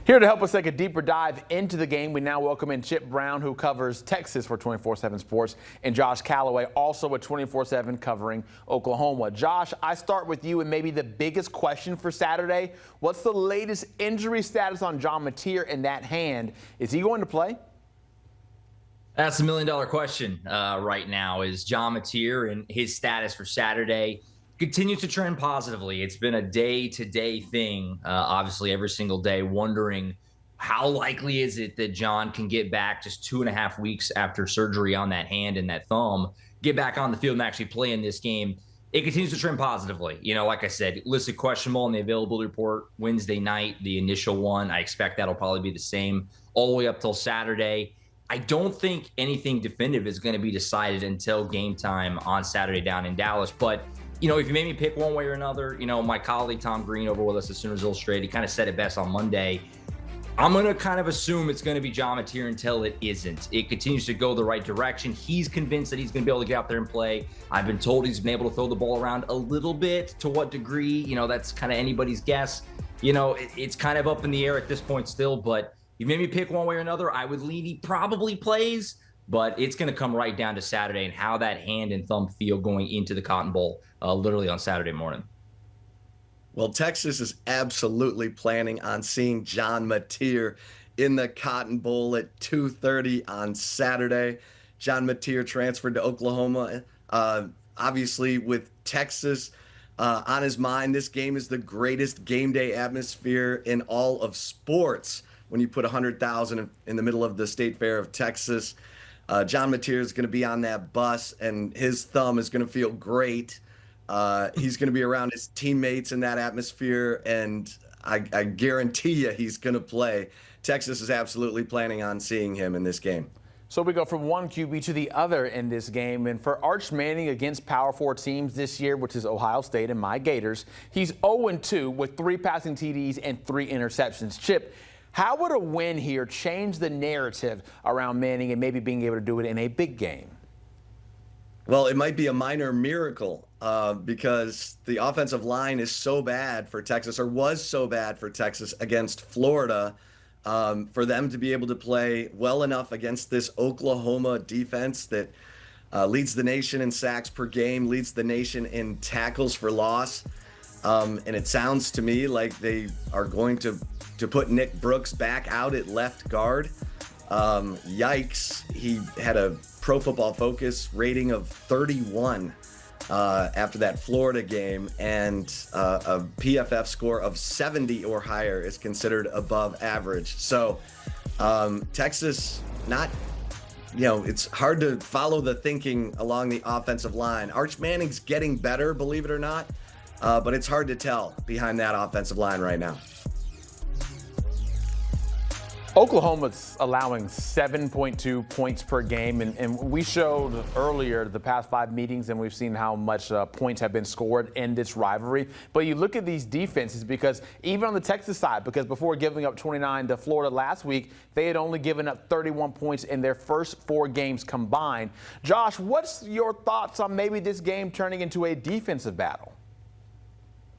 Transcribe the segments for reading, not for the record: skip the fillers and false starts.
Here to help us take a deeper dive into the game, we now welcome in Chip Brown, who covers Texas for 24/7 Sports, and Josh Callaway, also at 24/7 covering Oklahoma. Josh, I start with you, and maybe the biggest question for Saturday. What's the latest injury status on John Mateer in that hand? Is he going to play? That's the million-dollar question right now. Is John Mateer and his status for Saturday continues to trend positively. It's been a day-to-day thing, obviously every single day, wondering how likely is it that John can get back just 2.5 weeks after surgery on that hand and that thumb, get back on the field and actually play in this game. It continues to trend positively. You know, like I said, listed questionable in the availability report Wednesday night, the initial one. I expect that'll probably be the same all the way up till Saturday. I don't think anything definitive is going to be decided until game time on Saturday down in Dallas. But, you know, if you made me pick one way or another, you know, my colleague Tom Green over with us at Sooners Illustrated, he kind of said it best on Monday. I'm going to kind of assume it's going to be John Mateer until it isn't. It continues to go the right direction. He's convinced that he's going to be able to get out there and play. I've been told he's been able to throw the ball around a little bit. To what degree, you know, that's kind of anybody's guess. You know, it's kind of up in the air at this point still, but you made me pick one way or another. I would lean he probably plays, but it's going to come right down to Saturday and how that hand and thumb feel going into the Cotton Bowl, literally on Saturday morning. Well, Texas is absolutely planning on seeing John Mateer in the Cotton Bowl at 2:30 on Saturday. John Mateer transferred to Oklahoma. Obviously, with Texas on his mind, this game is the greatest game day atmosphere in all of sports. When you put 100,000 in the middle of the State Fair of Texas, John Mateer is going to be on that bus, and his thumb is going to feel great. He's going to be around his teammates in that atmosphere, and I guarantee you he's going to play. Texas is absolutely planning on seeing him in this game. So we go from one QB to the other in this game. And for Arch Manning against Power 4 teams this year, which is Ohio State and my Gators, he's 0-2 with 3 passing TDs and 3 interceptions. Chip, how would a win here change the narrative around Manning and maybe being able to do it in a big game? Well, it might be a minor miracle because the offensive line is so bad for Texas, or was so bad for Texas against Florida, for them to be able to play well enough against this Oklahoma defense that leads the nation in sacks per game, leads the nation in tackles for loss. And it sounds to me like they are going to put Nick Brooks back out at left guard. Yikes. He had a Pro Football Focus rating of 31 after that Florida game, and a PFF score of 70 or higher is considered above average. So Texas, not, you know, it's hard to follow the thinking along the offensive line. Arch Manning's getting better, believe it or not, but it's hard to tell behind that offensive line right now. Oklahoma's allowing 7.2 points per game, and we showed earlier the past 5 meetings, and we've seen how much points have been scored in this rivalry. But you look at these defenses, because even on the Texas side, because before giving up 29 to Florida last week, they had only given up 31 points in their first 4 games combined. Josh, what's your thoughts on maybe this game turning into a defensive battle?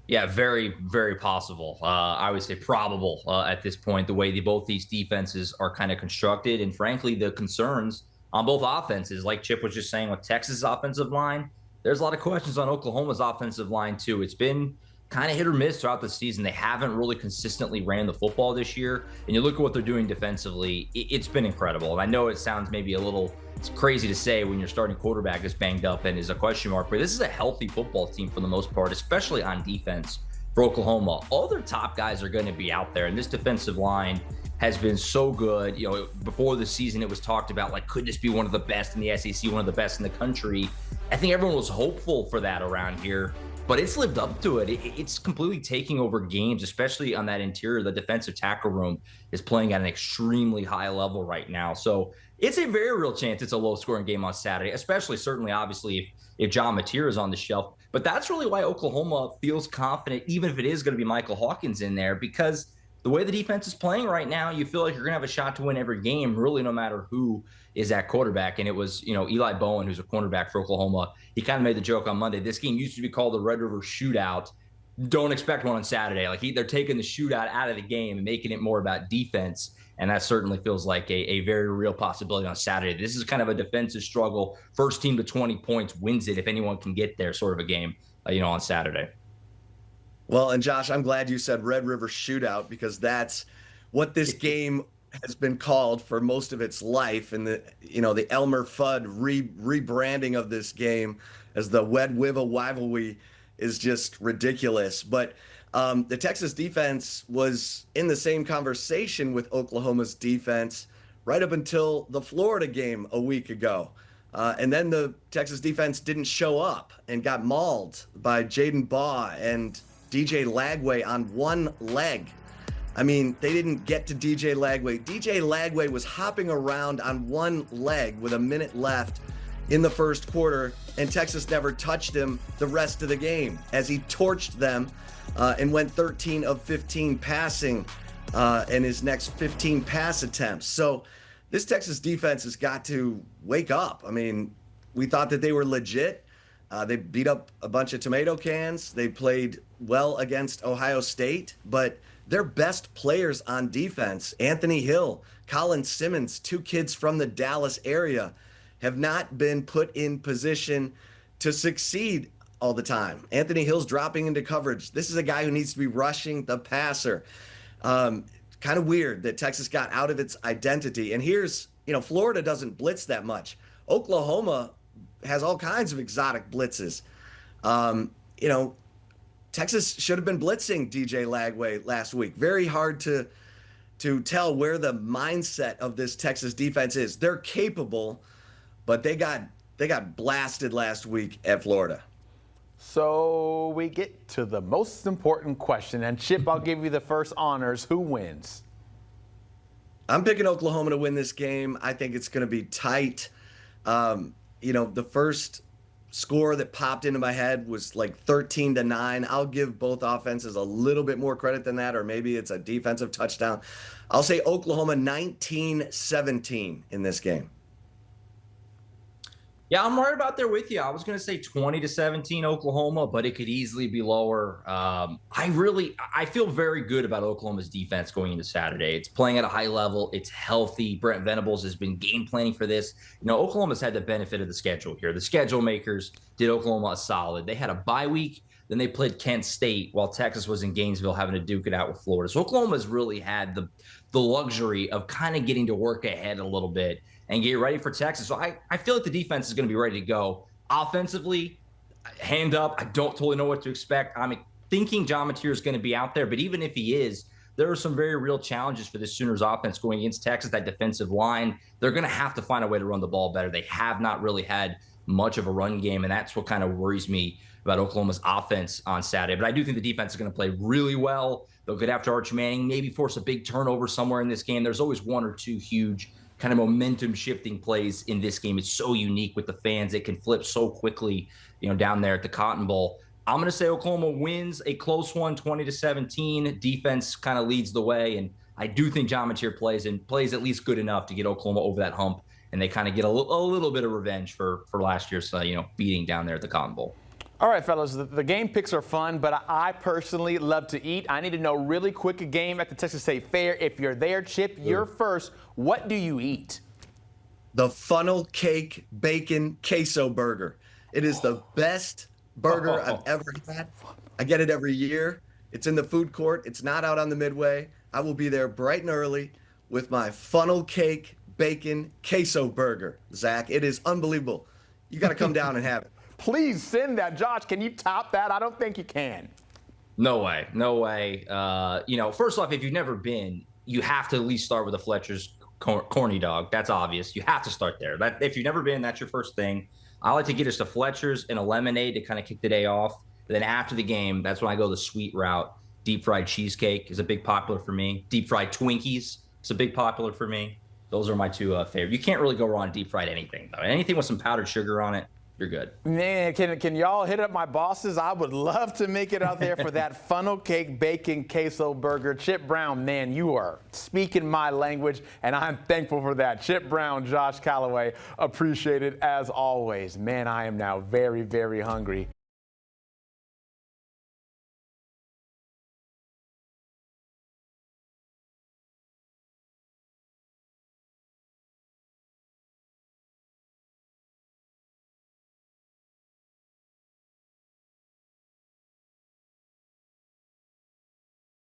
Yeah, very, very possible. I would say probable at this point, the way both these defenses are kind of constructed. And frankly, the concerns on both offenses, like Chip was just saying with Texas' offensive line, there's a lot of questions on Oklahoma's offensive line too. It's been kind of hit or miss throughout the season. They haven't really consistently ran the football this year. And you look at what they're doing defensively, it's been incredible. And I know it sounds maybe a little, it's crazy to say when your starting quarterback is banged up and is a question mark, but this is a healthy football team for the most part, especially on defense for Oklahoma. All their top guys are going to be out there, and this defensive line has been so good. You know, before the season, it was talked about, like, could this be one of the best in the SEC, one of the best in the country? I think everyone was hopeful for that around here, but it's lived up to it. It's completely taking over games, especially on that interior. The defensive tackle room is playing at an extremely high level right now. So it's a very real chance it's a low-scoring game on Saturday, especially, certainly, obviously, if John Mateer is on the shelf. But that's really why Oklahoma feels confident, even if it is going to be Michael Hawkins in there, because the way the defense is playing right now, you feel like you're going to have a shot to win every game, really, no matter who is at quarterback. And it was, you know, Eli Bowen, who's a cornerback for Oklahoma. He kind of made the joke on Monday. This game used to be called the Red River Shootout don't expect one on Saturday. Like they're taking the shootout out of the game and making it more about defense. And that certainly feels like a very real possibility on Saturday. This is kind of a defensive struggle. First team to 20 points wins it if anyone can get there sort of a game, on Saturday. Well, and Josh, I'm glad you said Red River Shootout, because that's what this game has been called for most of its life. And the Elmer Fudd rebranding of this game as the Red River Rivalry is just ridiculous. But the Texas defense was in the same conversation with Oklahoma's defense right up until the Florida game a week ago. And then the Texas defense didn't show up and got mauled by Jaden Baugh and DJ Lagway on one leg. I mean, they didn't get to DJ Lagway. DJ Lagway was hopping around on one leg with a minute left in the first quarter, and Texas never touched him the rest of the game as he torched them and went 13 of 15 passing in his next 15 pass attempts. So this Texas defense has got to wake up. I mean, we thought that they were legit. They beat up a bunch of tomato cans. They played well against Ohio State, but their best players on defense, Anthony Hill, Colin Simmons, two kids from the Dallas area, have not been put in position to succeed all the time. Anthony Hill's dropping into coverage. This is a guy who needs to be rushing the passer. Kind of weird that Texas got out of its identity. And here's, Florida doesn't blitz that much. Oklahoma has all kinds of exotic blitzes. Texas should have been blitzing DJ Lagway last week. Very hard to tell where the mindset of this Texas defense is. They're capable, but they got blasted last week at Florida. So we get to the most important question. And Chip, I'll give you the first honors. Who wins? I'm picking Oklahoma to win this game. I think it's going to be tight. The first score that popped into my head was like 13-9. I'll give both offenses a little bit more credit than that, or maybe it's a defensive touchdown. I'll say Oklahoma 19-17 in this game. Yeah, I'm right about there with you. I was going to say 20-17 Oklahoma, but it could easily be lower. I feel very good about Oklahoma's defense going into Saturday. It's playing at a high level. It's healthy. Brent Venables has been game planning for this. Oklahoma's had the benefit of the schedule here. The schedule makers did Oklahoma a solid. They had a bye week. Then they played Kent State while Texas was in Gainesville having to duke it out with Florida. So Oklahoma's really had the luxury of kind of getting to work ahead a little bit and get ready for Texas. So I feel like the defense is going to be ready to go. Offensively, hand up, I don't totally know what to expect. I'm thinking John Mateer is going to be out there, but even if he is, there are some very real challenges for the Sooners offense going against Texas, that defensive line. They're going to have to find a way to run the ball better. They have not really had much of a run game, and that's what kind of worries me about Oklahoma's offense on Saturday. But I do think the defense is going to play really well. They'll get after Arch Manning, maybe force a big turnover somewhere in this game. There's always one or two huge kind of momentum shifting plays in this game. It's so unique with the fans. It can flip so quickly, down there at the Cotton Bowl. I'm going to say Oklahoma wins a close one, 20-17. Defense kind of leads the way. And I do think John Mateer plays at least good enough to get Oklahoma over that hump. And they kind of get a little bit of revenge for last year's, beating down there at the Cotton Bowl. All right, fellas, the game picks are fun, but I personally love to eat. I need to know really quick a game at the Texas State Fair. If you're there, Chip, you're first. What do you eat? The funnel cake bacon queso burger. It is the best burger I've ever had. I get it every year. It's in the food court. It's not out on the Midway. I will be there bright and early with my funnel cake bacon queso burger. Zach, it is unbelievable. You got to come down and have it. Please send that. Josh, can you top that? I don't think you can. No way. First off, if you've never been, you have to at least start with a Fletcher's corny dog. That's obvious. You have to start there. If you've never been, that's your first thing. I like to get us to Fletcher's and a lemonade to kind of kick the day off. And then after the game, that's when I go the sweet route. Deep fried cheesecake is a big popular for me. Deep fried Twinkies is a big popular for me. Those are my two favorite. You can't really go wrong deep fried anything, though. Anything with some powdered sugar on it, you're good. Man, can y'all hit up my bosses? I would love to make it out there for that funnel cake bacon queso burger. Chip Brown, man, you are speaking my language, and I'm thankful for that. Chip Brown, Josh Callaway, appreciate it as always. Man, I am now very, very hungry.